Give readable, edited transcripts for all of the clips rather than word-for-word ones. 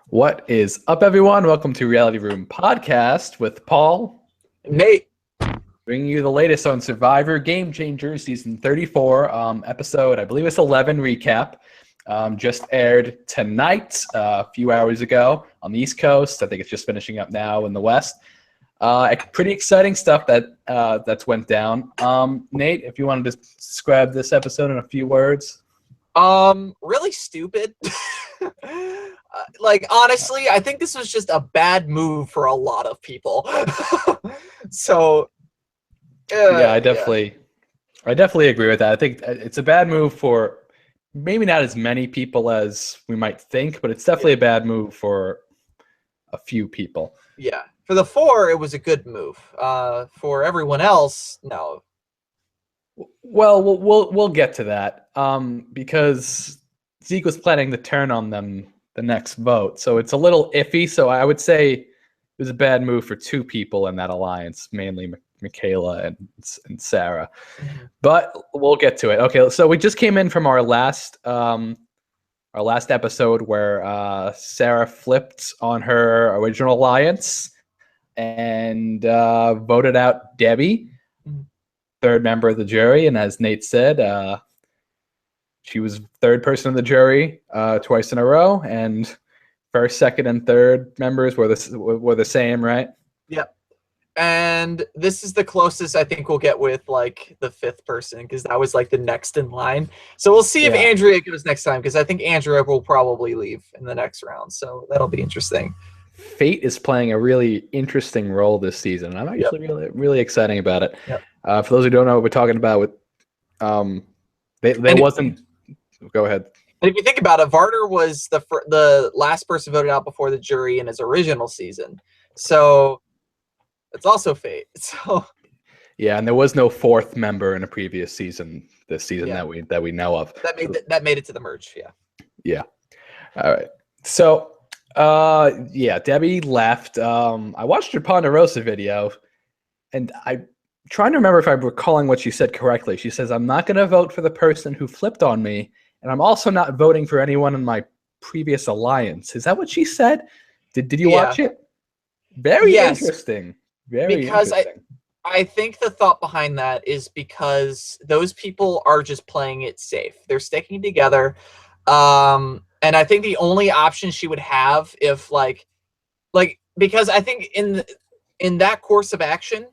What is up, everyone? Welcome to Reality Room Podcast with Paul, Nate. bringing you the latest on Survivor Game Changers Season 34, episode, I believe it's 11 recap. Just aired tonight, a few hours ago on the East Coast. I think it's just finishing up now in the West. Pretty exciting stuff that's went down. Nate, if you wanted to describe this episode in a few words. Really stupid. Honestly, I think this was just a bad move for a lot of people. So, Yeah, I definitely agree with that. I think it's a bad move for maybe not as many people as we might think, but it's definitely a bad move for a few people. Yeah. For the four, it was a good move. For everyone else, no. Well, we'll get to that because Zeke was planning to turn on them the next vote, so it's a little iffy. So I would say it was a bad move for two people in that alliance, mainly Michaela and Sarah. But we'll get to it. Okay, so we just came in from our last episode where Sarah flipped on her original alliance and voted out Debbie, third member of the jury. And as Nate said, she was third person of the jury twice in a row, and first, second, and third members were the same, right? Yep. And this is the closest I think we'll get with like the fifth person, because that was like the next in line. So we'll see if Andrea goes next time, because I think Andrea will probably leave in the next round. So that'll be interesting. Fate is playing a really interesting role this season. I'm actually really exciting about it. Yep. For those who don't know what we're talking about, with wasn't. Go ahead. And if you think about it, Varder was the last person voted out before the jury in his original season. So it's also fate. So yeah, and there was no fourth member in a previous season this season that we know of. That made it to the merge. Yeah. Yeah. All right. So Debbie left. I watched your Ponderosa video, and I'm trying to remember if I'm recalling what she said correctly. She says, "I'm not going to vote for the person who flipped on me, and I'm also not voting for anyone in my previous alliance." Is that what she said? Did you watch it? Very interesting. Very interesting. I think the thought behind that is because those people are just playing it safe. They're sticking together. And I think the only option she would have if because I think in that course of action,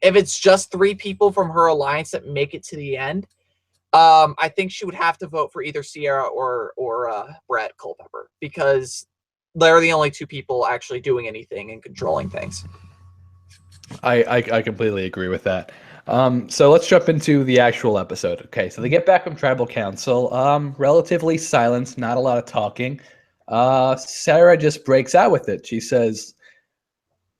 if it's just three people from her alliance that make it to the end, I think she would have to vote for either Sierra or Brett Culpepper, because they're the only two people actually doing anything and controlling things. I completely agree with that. So let's jump into the actual episode. Okay, so they get back from tribal council. Relatively silent, not a lot of talking. Sarah just breaks out with it. She says,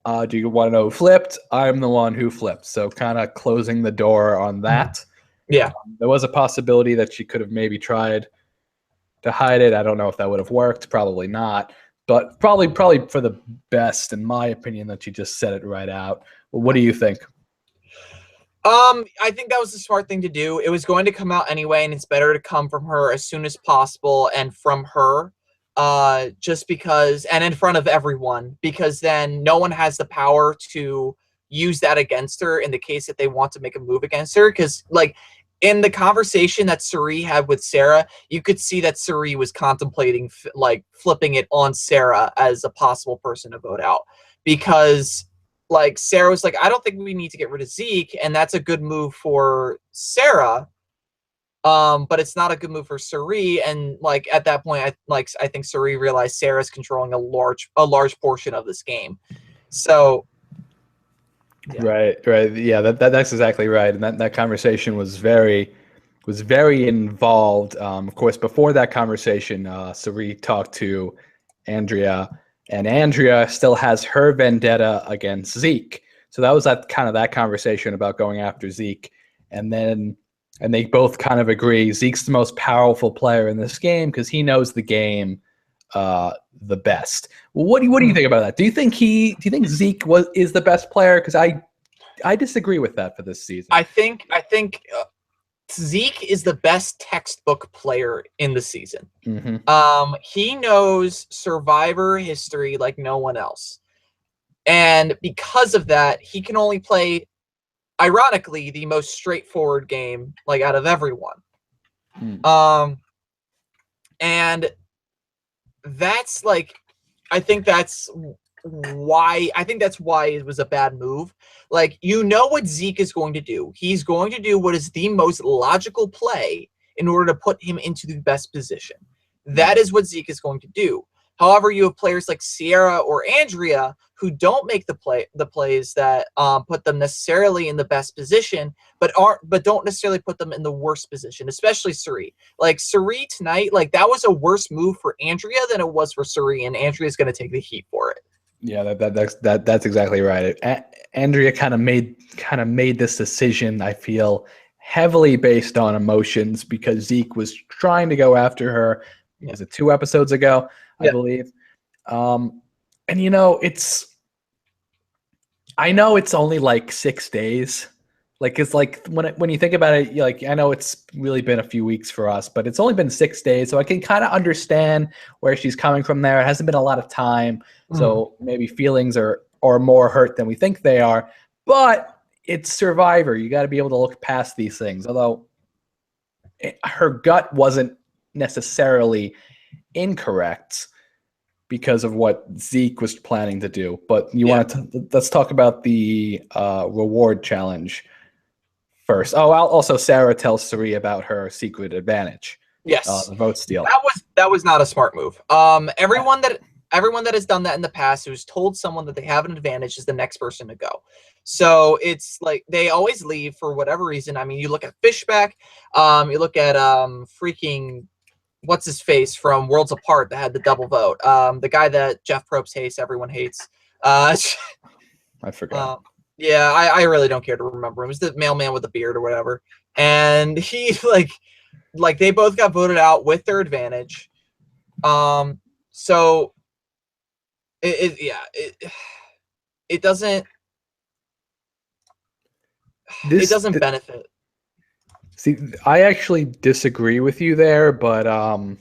"Do you want to know who flipped? I'm the one who flipped." So kind of closing the door on that. Yeah. There was a possibility that she could have maybe tried to hide it. I don't know if that would have worked. Probably not. But probably for the best, in my opinion, that she just said it right out. Well, what do you think? I think that was the smart thing to do. It was going to come out anyway, and it's better to come from her as soon as possible and from her, just because, and in front of everyone, because then no one has the power to use that against her in the case that they want to make a move against her. Because, in the conversation that Cirie had with Sarah, you could see that Cirie was contemplating flipping it on Sarah as a possible person to vote out, because Sarah was like, "I don't think we need to get rid of Zeke," and that's a good move for Sarah, but it's not a good move for Cirie. And at that point, I think Cirie realized Sarah's controlling a large portion of this game. So yeah. Right. Yeah, that's exactly right. And that conversation was very involved. Of course, before that conversation, Cirie talked to Andrea, and Andrea still has her vendetta against Zeke. So that was that conversation about going after Zeke. And they both kind of agree Zeke's the most powerful player in this game because he knows the game the best. What do you think about that? Do you think Zeke is the best player? Because I disagree with that for this season. I think Zeke is the best textbook player in the season. Mm-hmm. He knows Survivor history like no one else. And because of that, he can only play, ironically, the most straightforward game, like, out of everyone. And that's, like, I think that's why it was a bad move. Like, you know what Zeke is going to do. He's going to do what is the most logical play in order to put him into the best position. That is what Zeke is going to do. However, you have players like Sierra or Andrea who don't make the plays that put them necessarily in the best position, but don't necessarily put them in the worst position, especially Cirie. Like, Cirie tonight, like, that was a worse move for Andrea than it was for Cirie, and Andrea's going to take the heat for it. Yeah, that's exactly right. Andrea kind of made this decision, I feel, heavily based on emotions because Zeke was trying to go after her. Yeah. Was it 2 episodes ago, I believe? And I know it's only like 6 days. Like, it's like when you think about it, like, I know it's really been a few weeks for us, but it's only been 6 days, so I can kind of understand where she's coming from there. It hasn't been a lot of time, so maybe feelings are more hurt than we think they are. But it's Survivor. You got to be able to look past these things. Although her gut wasn't necessarily incorrect because of what Zeke was planning to do. But let's talk about the reward challenge first. Oh, also Sarah tells Cirie about her secret advantage. Yes, the vote steal. That was not a smart move. Everyone that has done that in the past, who's told someone that they have an advantage, is the next person to go. So it's like they always leave for whatever reason. I mean, you look at Fishback, you look at freaking what's his face from Worlds Apart that had the double vote. The guy that Jeff Probst hates, everyone hates. I forgot. Yeah, I really don't care to remember him. It was the mailman with the beard or whatever. And he like they both got voted out with their advantage. So it doesn't benefit. See, I actually disagree with you there, but I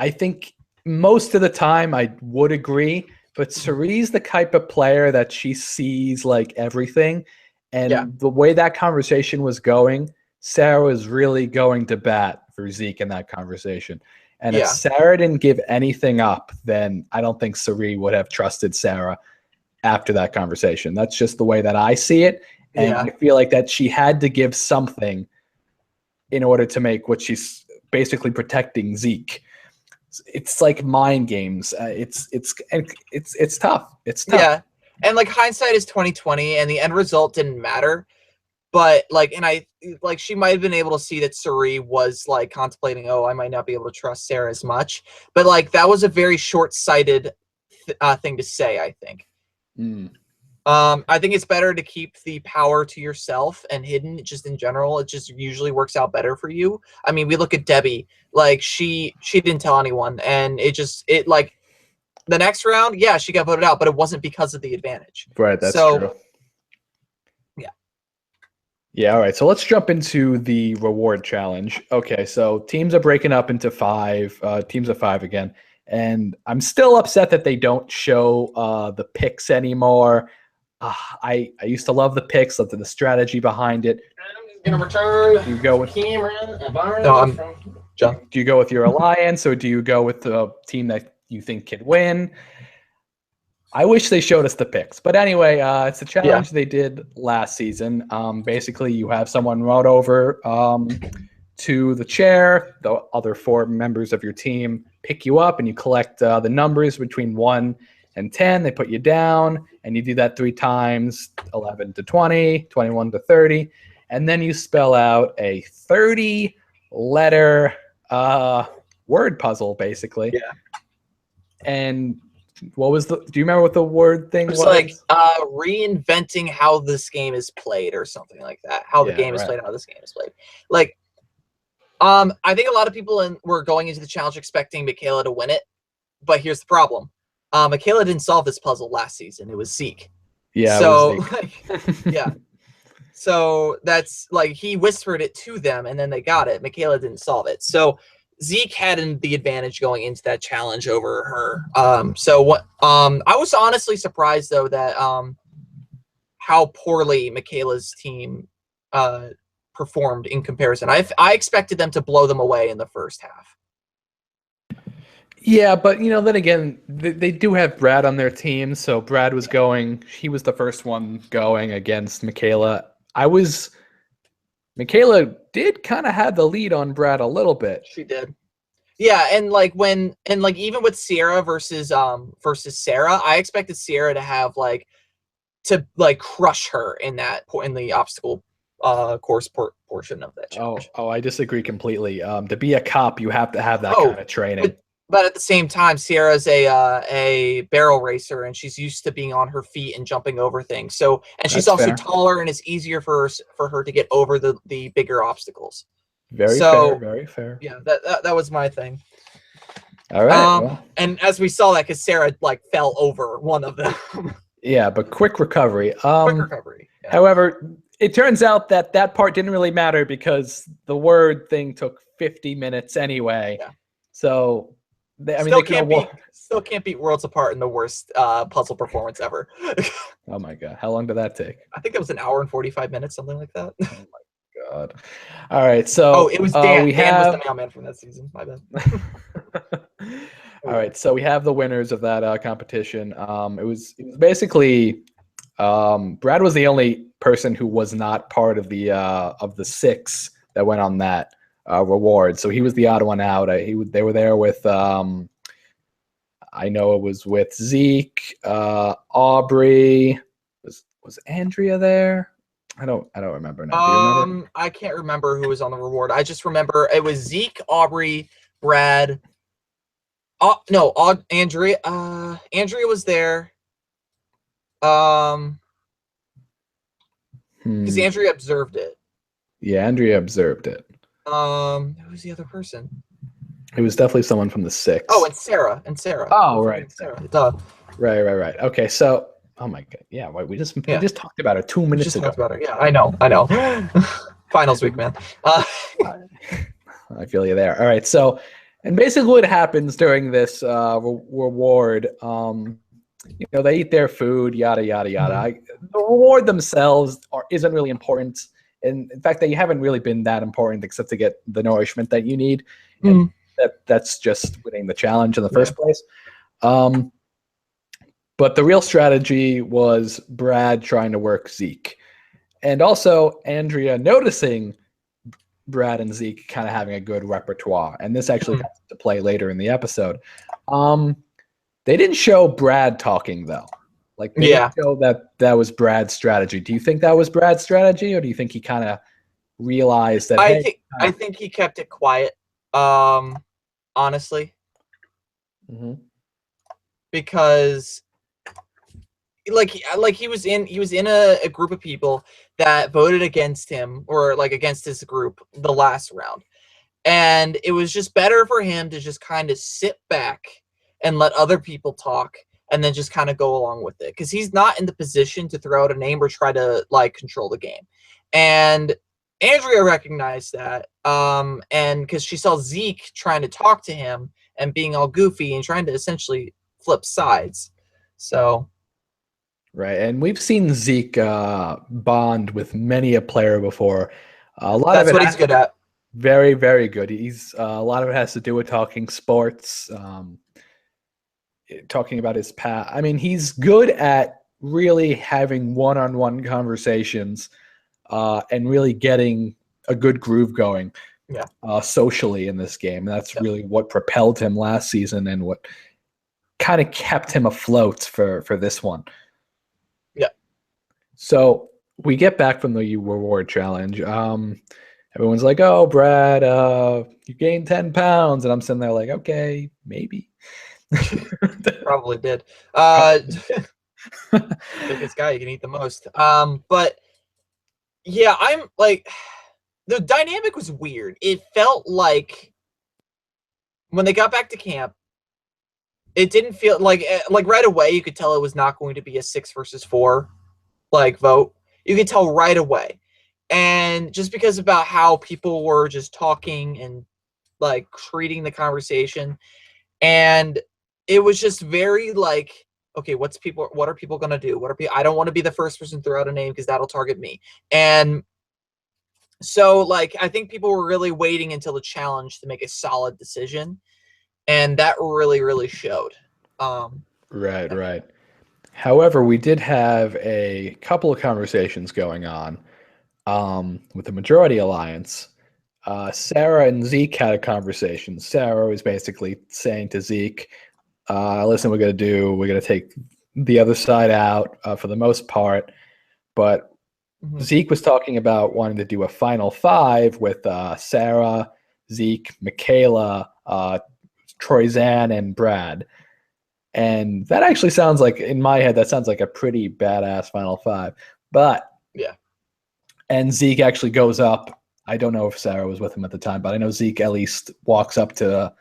think most of the time I would agree. But Cirie's the type of player that she sees like everything, and the way that conversation was going, Sarah was really going to bat for Zeke in that conversation. And if Sarah didn't give anything up, then I don't think Cirie would have trusted Sarah after that conversation. That's just the way that I see it. And I feel like that she had to give something in order to make what she's basically protecting Zeke. It's like mind games. It's tough. It's tough. Yeah. And like hindsight is 20/20 and the end result didn't matter. But she might have been able to see that Cirie was like contemplating, oh, I might not be able to trust Sarah as much. But like that was a very short-sighted thing to say, I think. I think it's better to keep the power to yourself and hidden just in general. It just usually works out better for you. I mean, we look at Debbie, like she didn't tell anyone, and it like the next round, she got voted out, but it wasn't because of the advantage. Right, that's true. Yeah, all right. So let's jump into the reward challenge. Okay, so teams are breaking up into 5, teams of 5 again. And I'm still upset that they don't show the picks anymore. I used to love the picks, love the strategy behind it. I'm just gonna return. Do you go with John. Do you go with your alliance, or do you go with the team that you think can win? I wish they showed us the picks, but anyway, it's a challenge they did last season. Basically, you have someone run over to the chair. The other 4 members of your team pick you up, and you collect the numbers between 1 and 10. They put you down, and you do that 3 times: 11 to 20, 21 to 30, and then you spell out a 30-letter word puzzle, basically. Yeah. And what was do you remember what the word thing was? Like reinventing how this game is played or something like that. How the game is played, how this game is played. Like, I think a lot of people were going into the challenge expecting Michaela to win it, but here's the problem. Michaela didn't solve this puzzle last season. It was Zeke. Yeah. So, So that's like he whispered it to them, and then they got it. Michaela didn't solve it. So Zeke had the advantage going into that challenge over her. So what? I was honestly surprised though that how poorly Michaela's team performed in comparison. I expected them to blow them away in the first half. Yeah, but then again, they do have Brad on their team, so Brad was going. He was the first one going against Michaela. Michaela did kind of have the lead on Brad a little bit. She did. Yeah, and even with Sierra versus Sarah, I expected Sierra to have crush her in the obstacle course portion of that challenge. Oh, I disagree completely. To be a cop, you have to have that kind of training. But at the same time, Sierra's a barrel racer, and she's used to being on her feet and jumping over things. So, and she's also taller, and it's easier for her to get over the bigger obstacles. Very fair. Very fair. Yeah, that was my thing. All right. And as we saw that, because Sarah fell over one of them. Yeah, but quick recovery. Quick recovery. Yeah. However, it turns out that part didn't really matter because the word thing took 50 minutes anyway. Yeah. So. Still can't beat Worlds Apart in the worst puzzle performance ever. Oh my god, how long did that take? I think it was an hour and 45 minutes, something like that. Oh my god! All right, so it was Dan. Dan was the mailman from that season. My bad. All right, so we have the winners of that competition. It was basically Brad was the only person who was not part of the 6 that went on that. Reward. So he was the odd one out. They were there with I know it was with Zeke, Aubrey. Was Andrea there? I don't remember now. Do you remember? I can't remember who was on the reward. I just remember it was Zeke, Aubrey, Brad. Andrea. Andrea was there. Because Andrea observed it. Yeah, Andrea observed it. Who's the other person? It was definitely someone from the 6. Oh, and Sarah. Oh, right. Sarah. Duh. Right. Okay, so oh my god, yeah. We just talked about it 2 minutes ago. Talked about it. Yeah, I know. Finals week, man. I feel you there. All right, so and basically what happens during this reward, they eat their food, yada yada yada. Mm-hmm. The reward themselves isn't really important. And in fact, they haven't really been that important except to get the nourishment that you need. And that's just winning the challenge in the first place. But the real strategy was Brad trying to work Zeke. And also Andrea noticing Brad and Zeke kind of having a good repertoire. And this actually comes to play later in the episode. They didn't show Brad talking, though. They didn't show that was Brad's strategy. Do you think that was Brad's strategy, or do you think he kind of realized that? I think he kept it quiet. Honestly, because he was in a group of people that voted against him or against his group the last round, and it was just better for him to just kind of sit back and let other people talk. And then just kind of go along with it because he's not in the position to throw out a name or try to control the game. And Andrea recognized that, and because she saw Zeke trying to talk to him and being all goofy and trying to essentially flip sides. So, right, and we've seen Zeke bond with many a player before. That's what he's good at. Very, very good. He's a lot of it has to do with talking sports. Talking about his past. I mean, he's good at really having one-on-one conversations and really getting a good groove going socially in this game. That's really what propelled him last season and what kind of kept him afloat for this one. Yeah. So we get back from the reward challenge. Everyone's like, oh, Brad, you gained 10 pounds. And I'm sitting there like, okay, maybe. Probably did. Biggest guy, you can eat the most. But yeah, I'm the dynamic was weird. It felt like when they got back to camp, it didn't feel like right away you could tell it was not going to be a 6 versus 4 vote. You could tell right away. and just because about how people were just talking and like treating the conversation, and it was just very like, okay, what are people gonna do? I don't want to be the first person to throw out a name because that'll target me. And so like I think people were really waiting until the challenge to make a solid decision, and that really showed. Right. However, we did have a couple of conversations going on with the Majority Alliance. Sarah and Zeke had a conversation. Sarah was basically saying to Zeke, listen, we're going to take the other side out for the most part. But Zeke was talking about wanting to do a final five with Sarah, Zeke, Michaela, Troyzan, and Brad. And that actually sounds like, in my head, that sounds like a pretty badass final five. But yeah. And Zeke actually goes up. I don't know if Sarah was with him at the time, but I know Zeke at least walks up to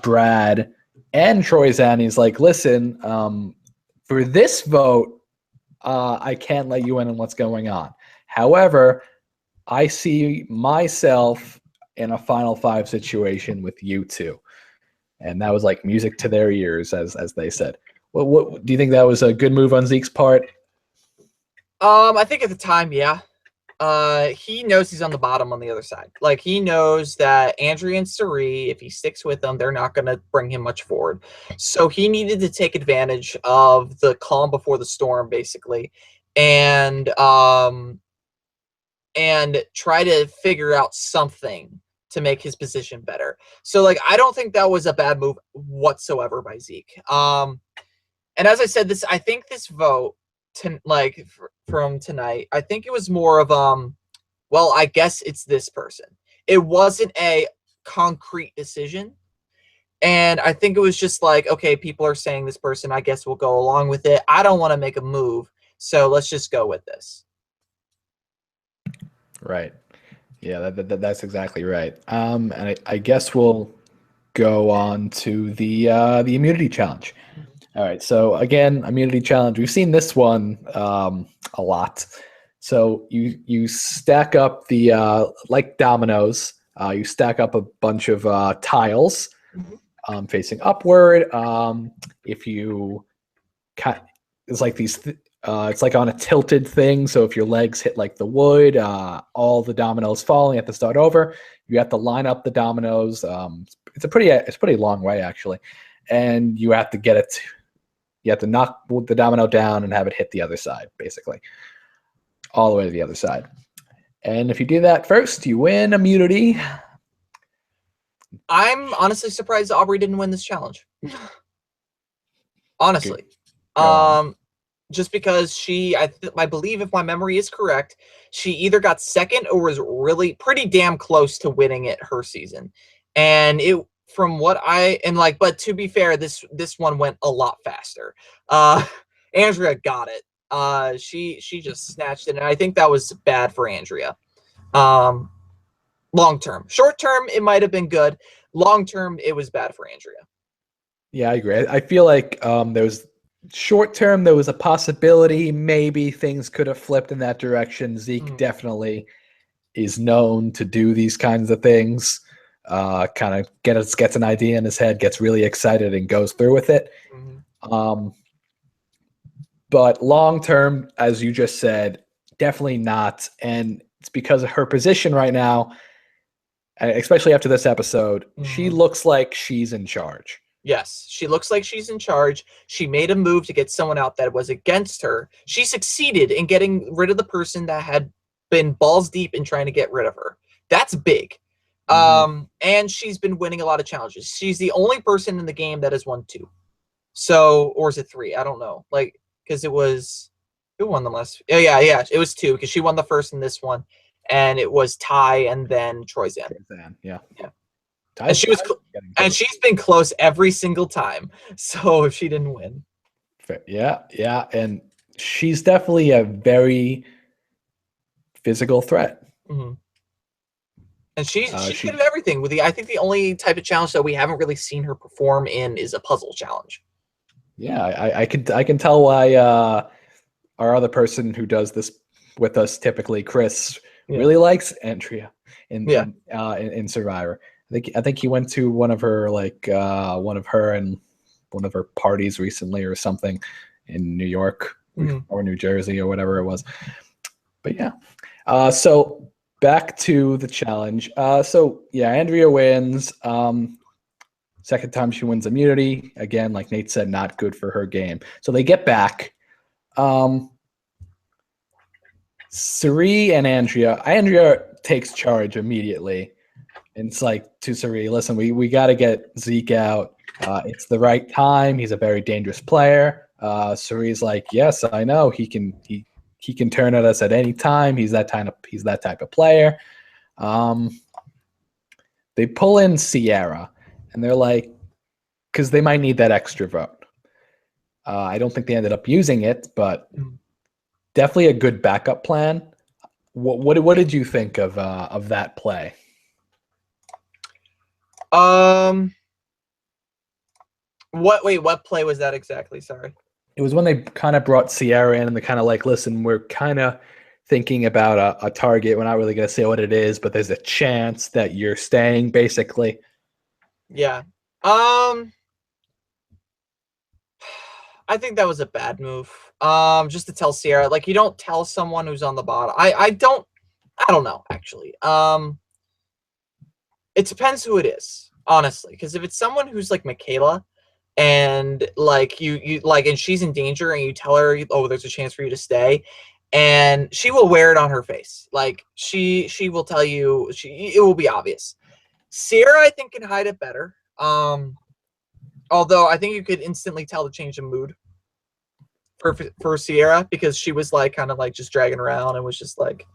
Brad and Troyzan. He's like, listen, for this vote, I can't let you in on what's going on. However, I see myself in a final five situation with you two. And that was like music to their ears, as they said. What do you think that was a good move on Zeke's part? I think at the time, yeah. He knows he's on the bottom on the other side. Like, he knows that Andrea and Cirie, if he sticks with them, they're not going to bring him much forward. So he needed to take advantage of the calm before the storm, basically, and try to figure out something to make his position better. So, like, I don't think that was a bad move whatsoever by Zeke. And as I said, I think this vote, from tonight, I think it was more of well, I guess it's this person. It wasn't a concrete decision, and I think it was just like, okay, people are saying this person, I guess we'll go along with it. I don't want to make a move, so let's just go with this. Right. Yeah, that's exactly right. And I guess we'll go on to the immunity challenge. All right. So again, immunity challenge. We've seen this one a lot. So you stack up the like dominoes. You stack up a bunch of tiles facing upward. If you it's like these. It's like on a tilted thing. So if your legs hit like the wood, all the dominoes falling, you have to start over. You have to line up the dominoes. It's a pretty long way actually, and you have to get it. You have to knock the domino down and have it hit the other side, basically, all the way to the other side. And if you do that first, you win immunity. I'm honestly surprised Aubrey didn't win this challenge. Honestly, just because I believe, if my memory is correct, she either got second or was really pretty damn close to winning it her season. And from what but to be fair, this one went a lot faster. Andrea got it. She just snatched it, and I think that was bad for Andrea. Long term. Short term, it might have been good. Long term, it was bad for Andrea. Yeah, I agree. I feel like there was short term, there was a possibility maybe things could have flipped in that direction. Zeke definitely is known to do these kinds of things. Kind of gets an idea in his head, gets really excited, and goes through with it. But long term, as you just said, definitely not. And it's because of her position right now, especially after this episode, she looks like she's in charge. Yes, she looks like she's in charge. She made a move to get someone out that was against her. She succeeded in getting rid of the person that had been balls deep in trying to get rid of her. That's big. And she's been winning a lot of challenges. She's the only person in the game that has won 2. So, or is it 3? I don't know. Like, because who won the last? Oh, yeah, it was 2 because she won the first in this one, and it was Ty and then Troyzan. Yeah. And she's been close every single time. So if she didn't win, yeah, and she's definitely a very physical threat. And she's good at everything. I think the only type of challenge that we haven't really seen her perform in is a puzzle challenge. Yeah, I can tell why our other person who does this with us typically, Chris, Yeah. really likes Andrea Yeah. in Survivor. I think he went to one of her parties recently or something in New York or New Jersey or whatever it was. But yeah. So back to the challenge. So yeah, Andrea wins. Second time she wins immunity. Again, like Nate said, not good for her game. So they get back. Cirie and Andrea takes charge immediately. And it's like to Cirie, listen, we got to get Zeke out. It's the right time. He's a very dangerous player. Cirie's like, yes, I know. He can turn at us at any time. He's that type of player. They pull in Ciara, and they're like, because they might need that extra vote. I don't think they ended up using it, but definitely a good backup plan. What did you think of that play? What play was that exactly? Sorry. It was when they kind of brought Ciara in and they kind of like, listen, we're kind of thinking about a target. We're not really going to say what it is, but there's a chance that you're staying, basically. Yeah. I think that was a bad move. Just to tell Ciara, like, you don't tell someone who's on the bottom. I don't know, actually. It depends who it is, honestly, because if it's someone who's like Michaela, and like you like, and she's in danger, and you tell her, oh, there's a chance for you to stay, and she will wear it on her face. Like she will tell you, it will be obvious. Ciara, I think, can hide it better. Although I think you could instantly tell the change of mood for Ciara, because she was like kind of like just dragging around and was just like,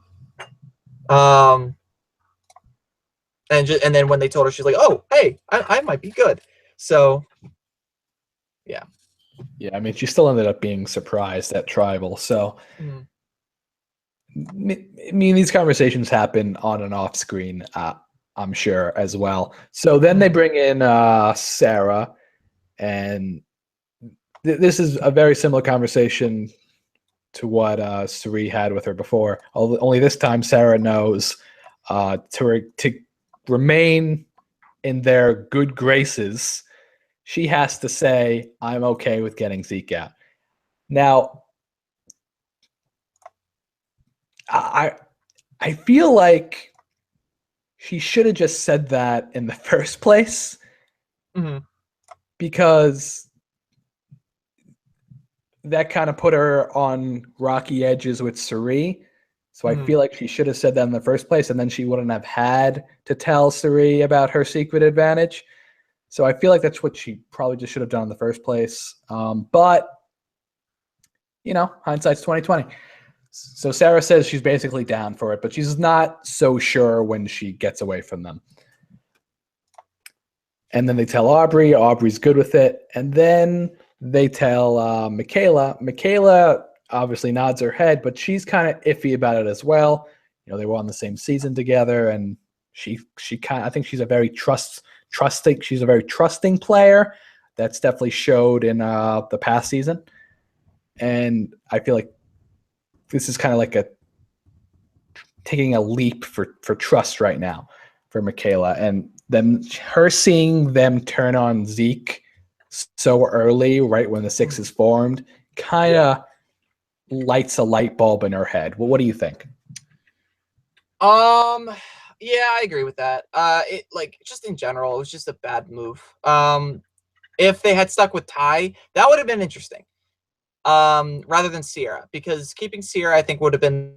and then when they told her, she's like, oh, hey, I might be good. So yeah. Yeah, I mean, she still ended up being surprised at Tribal. So, I mean, these conversations happen on and off screen, I'm sure, as well. So then they bring in Sarah, and this is a very similar conversation to what Cirie had with her before. Only this time, Sarah knows to remain in their good graces, she has to say, I'm okay with getting Zeke out. Now, I feel like she should have just said that in the first place, because that kind of put her on rocky edges with Cirie. So I feel like she should have said that in the first place, and then she wouldn't have had to tell Cirie about her secret advantage. So I feel like that's what she probably just should have done in the first place. But, you know, hindsight's 2020. So Sarah says she's basically down for it, but she's not so sure when she gets away from them. And then they tell Aubrey. Aubrey's good with it. And then they tell Michaela. Michaela obviously nods her head, but she's kind of iffy about it as well. You know, they were on the same season together, and she kind of, I think she's a very trusting. She's a very trusting player. That's definitely showed in the past season. And I feel like this is kind of like taking a leap for trust right now for Michaela. And then her seeing them turn on Zeke so early, right when the six is formed, kind of lights a light bulb in her head. Well, what do you think? Yeah, I agree with that. It, like, just in general, it was just a bad move. If they had stuck with Ty, that would have been interesting. Rather than Ciara, because keeping Ciara, I think, would have been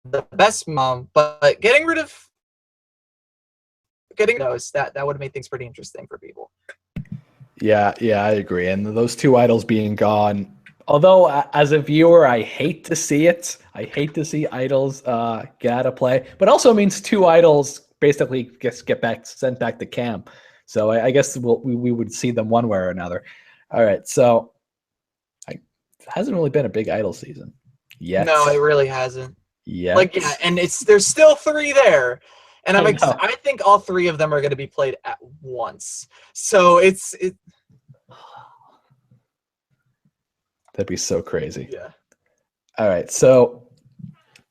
the best mom, but getting those, that would have made things pretty interesting for people. Yeah, I agree. And those two idols being gone, although as a viewer, I hate to see it. I hate to see idols get out of play, but also means two idols basically get sent back to camp. So I guess we would see them one way or another. All right, so it hasn't really been a big idol season yet. No, it really hasn't. Yeah, like, yeah, and there's still 3 there, and I think all 3 of them are going to be played at once. So that'd be so crazy. Yeah. All right, so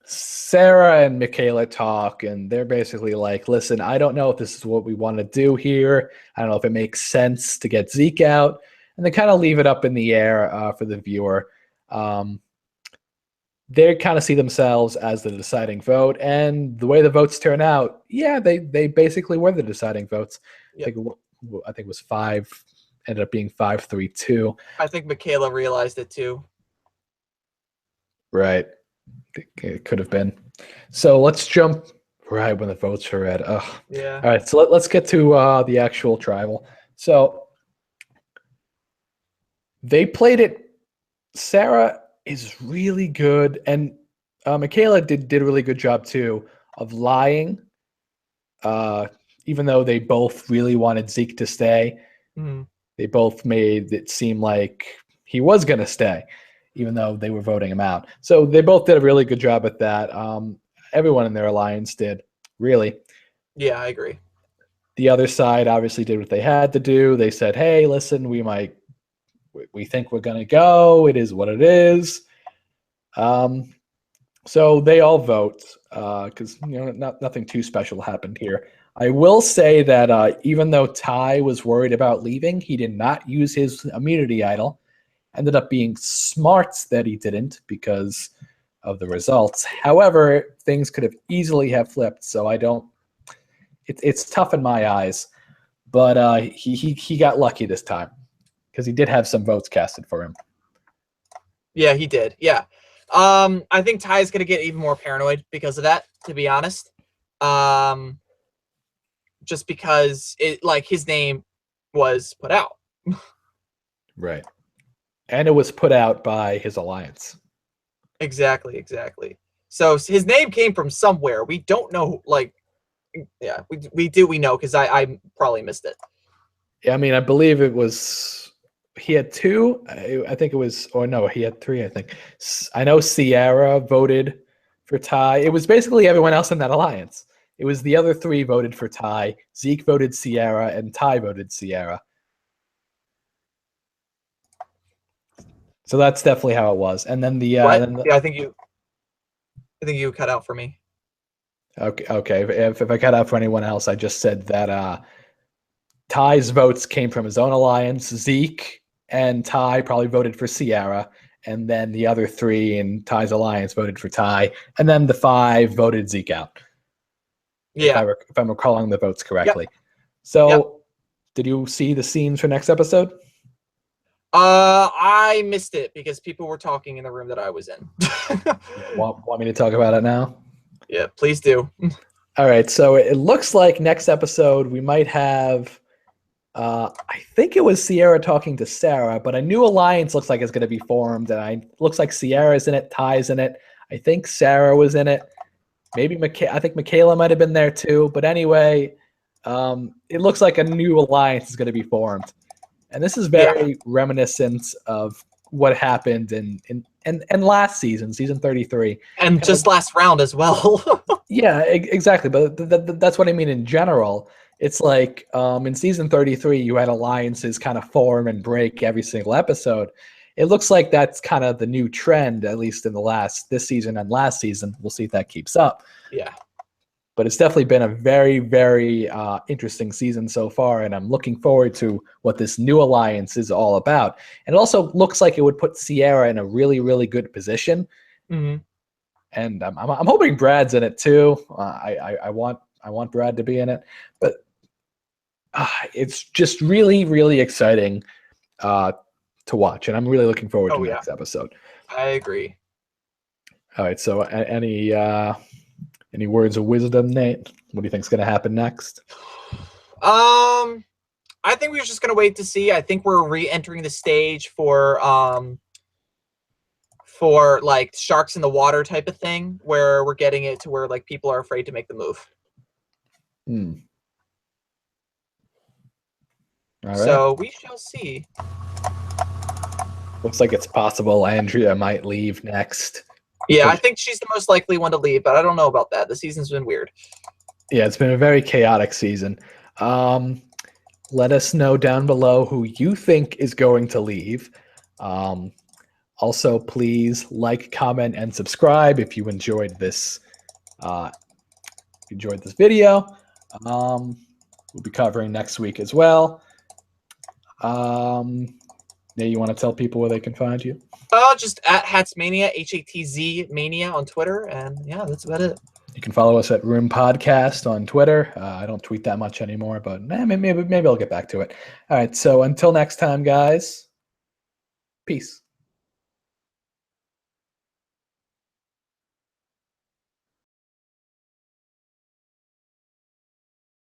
Sarah and Michaela talk, and they're basically like, listen, I don't know if this is what we want to do here. I don't know if it makes sense to get Zeke out. And they kind of leave it up in the air for the viewer. They kind of see themselves as the deciding vote. And the way the votes turn out, yeah, they basically were the deciding votes. Yep. I think it was 5, ended up being 5-3-2. I think Michaela realized it too. Right. It could have been. So let's jump right when the votes are read. Ugh. Yeah. All right. So let's get to the actual tribal. So they played it. Sarah is really good, and Michaela did a really good job too of lying. Even though they both really wanted Zeke to stay, they both made it seem like he was going to stay, even though they were voting him out. So they both did a really good job at that. Everyone in their alliance did, really. Yeah, I agree. The other side obviously did what they had to do. They said, hey, listen, we think we're going to go. It is what it is. So they all vote because nothing too special happened here. I will say that even though Ty was worried about leaving, he did not use his immunity idol. Ended up being smart that he didn't because of the results. However, things could have easily have flipped. So I don't. It's tough in my eyes, but he got lucky this time because he did have some votes casted for him. Yeah, he did. Yeah. I think Ty is gonna get even more paranoid because of that, to be honest. Just because his name was put out. Right. And it was put out by his alliance. Exactly. So his name came from somewhere. We don't know, yeah, we know because I probably missed it. Yeah, I mean, I believe it was he had 2. I think it was, or no, he had 3. I think I know Sierra voted for Ty. It was basically everyone else in that alliance. It was the other 3 voted for Ty. Zeke voted Sierra, and Ty voted Sierra. So that's definitely how it was. And then Yeah, I think you cut out for me. Okay. If I cut out for anyone else, I just said that Ty's votes came from his own alliance. Zeke and Ty probably voted for Sierra, and then the other 3 in Ty's alliance voted for Ty, and then the 5 voted Zeke out. Yeah. If I'm recalling the votes correctly. Yep. So, Did you see the scenes for next episode? I missed it because people were talking in the room that I was in. Want me to talk about it now? Yeah, please do. All right, so it looks like next episode we might have, I think it was Sierra talking to Sarah, but a new alliance looks like it's going to be formed, and looks like Sierra's in it, Ty's in it. I think Sarah was in it. Maybe I think Michaela might have been there too. But anyway, it looks like a new alliance is going to be formed, and this is very reminiscent of what happened in last season, season 33, and just last round as well. Yeah, exactly. But that's what I mean in general. It's like in season 33, you had alliances kind of form and break every single episode. It looks like that's kind of the new trend, at least in this season and last season. We'll see if that keeps up. Yeah. But it's definitely been a very, very interesting season so far, and I'm looking forward to what this new alliance is all about. And it also looks like it would put Sierra in a really, really good position. Mm-hmm. And I'm hoping Brad's in it too. I want Brad to be in it, but it's just really, really exciting to watch, and I'm really looking forward to the next episode. I agree. All right, so any words of wisdom, Nate? What do you think's going to happen next? I think we're just going to wait to see. I think we're re-entering the stage for like sharks in the water type of thing, where we're getting it to where like people are afraid to make the move. All right. So we shall see. Looks like it's possible Andrea might leave next. Yeah, I think she's the most likely one to leave, but I don't know about that. The season's been weird. Yeah, it's been a very chaotic season. Let us know down below who you think is going to leave. Also, please like, comment, and subscribe if you enjoyed this video. We'll be covering next week as well. Yeah, you want to tell people where they can find you? Just at Hatzmania, HATZ Mania on Twitter, and yeah, that's about it. You can follow us at Room Podcast on Twitter. I don't tweet that much anymore, but maybe I'll get back to it. All right, so until next time, guys. Peace.